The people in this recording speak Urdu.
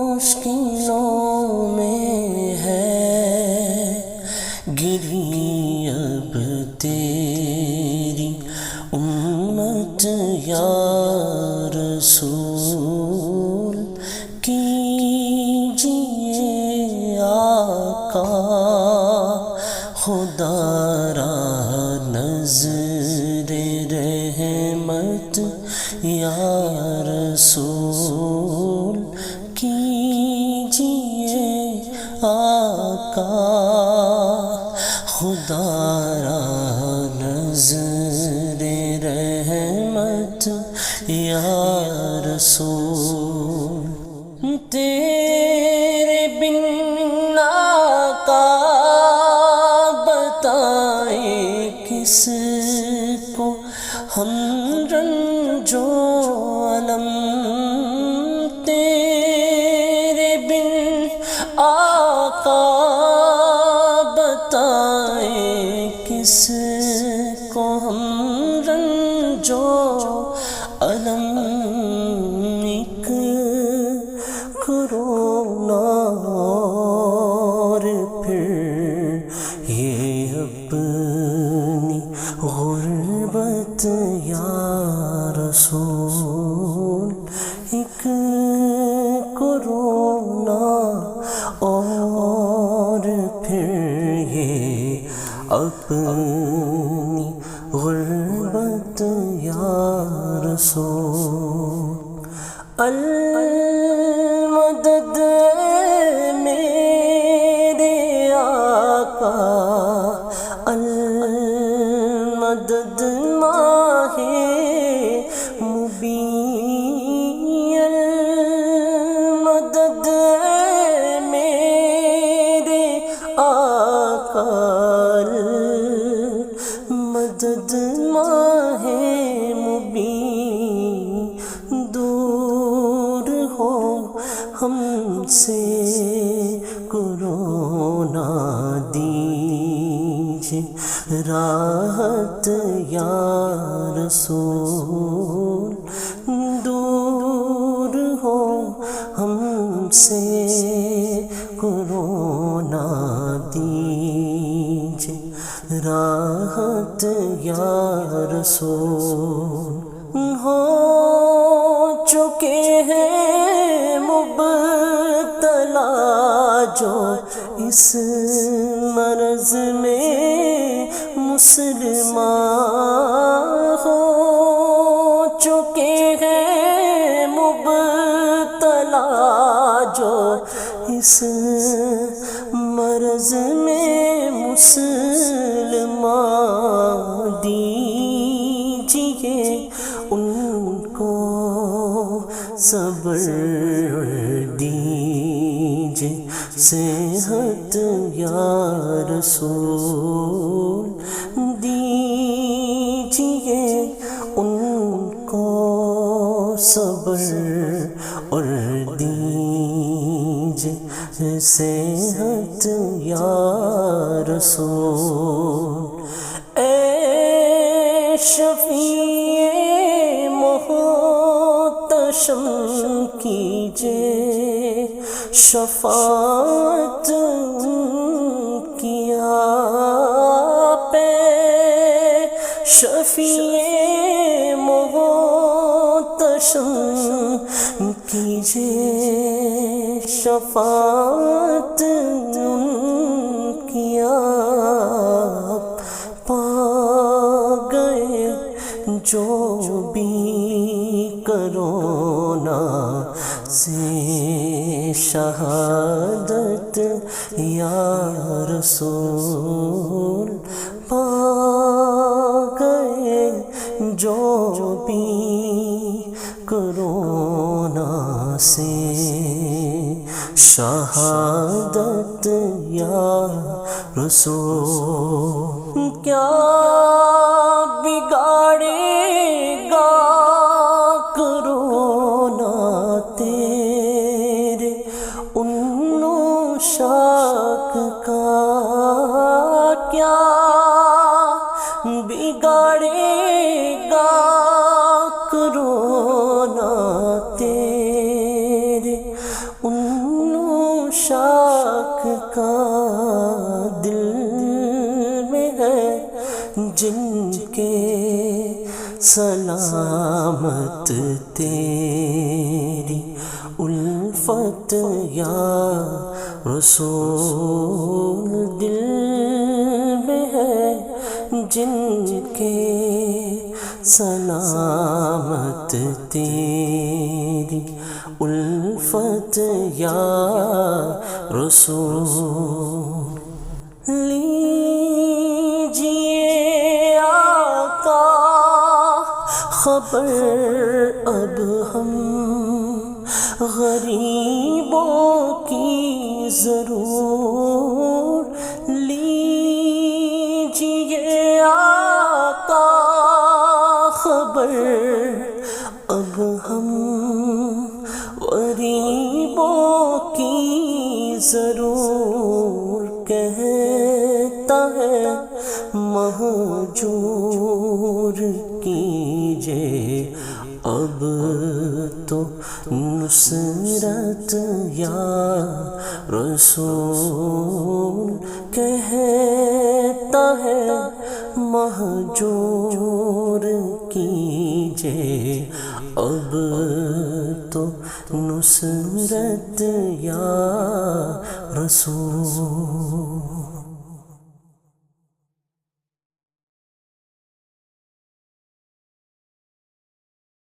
مشکلوں میں ہے گری اب تیری امت یا رسول کیجئے آقا خدا را نظر رحمت یا رسول کیجئے آقا خدا را نظر رحمت یا رسول تیرے بن آقا بتائیں کس کو ہم رنجو علم تیرے بن آقا بتائیں کس کو ہم رنجو علم ایک کرونا اور پھر یہ اپنی غربت یا رسول ایک کرونا اور پھر یہ اپنی غربت یا رسول المدد میرے آقا المدد ماہ مبین المدد میرے آقا المدد ماہ مبین دور ہو ہم سے کرونا دیجئے راحت یا رسول دور ہو ہم سے کرونا دیجئے راحت یا رسول ہو چکے ہیں مبتلا جو اس مرض میں مسلمان ہو چکے ہیں مبتلا جو اس مرض میں مسلمان دیجئے ان کو صبر دیجئے صحت یا رسول دیجئے ان کو صبر اور دیجئے صحت یا رسول اے شفیع محتشم کیجئے شفاعت کیا پہ شفیع محتشم کیجئے شفاعت کیا پا گئے جو بھی کرونا سے شہادت یا رسول پا گئے جو بھی کرونا سے شہادت یا رسول کیا بگاڑے گا کرونا تیرے ان شاک کا کیا بگاڑے گا کرونا تیرے سلامت تیری الفت یا رسول، دل میں ہے جن کے سلامت تیری الفت یا رسول۔ لیجیے آقا خبر اب ہم غریبوں کی ضرور، لیجیے آقا خبر اب ہم غریبوں کی ضرور، کہتا ہے مہجور کیجے اب تو نصرت یا رسول، کہتا ہے مہجور کیجے اب تو نصرت یا رسول۔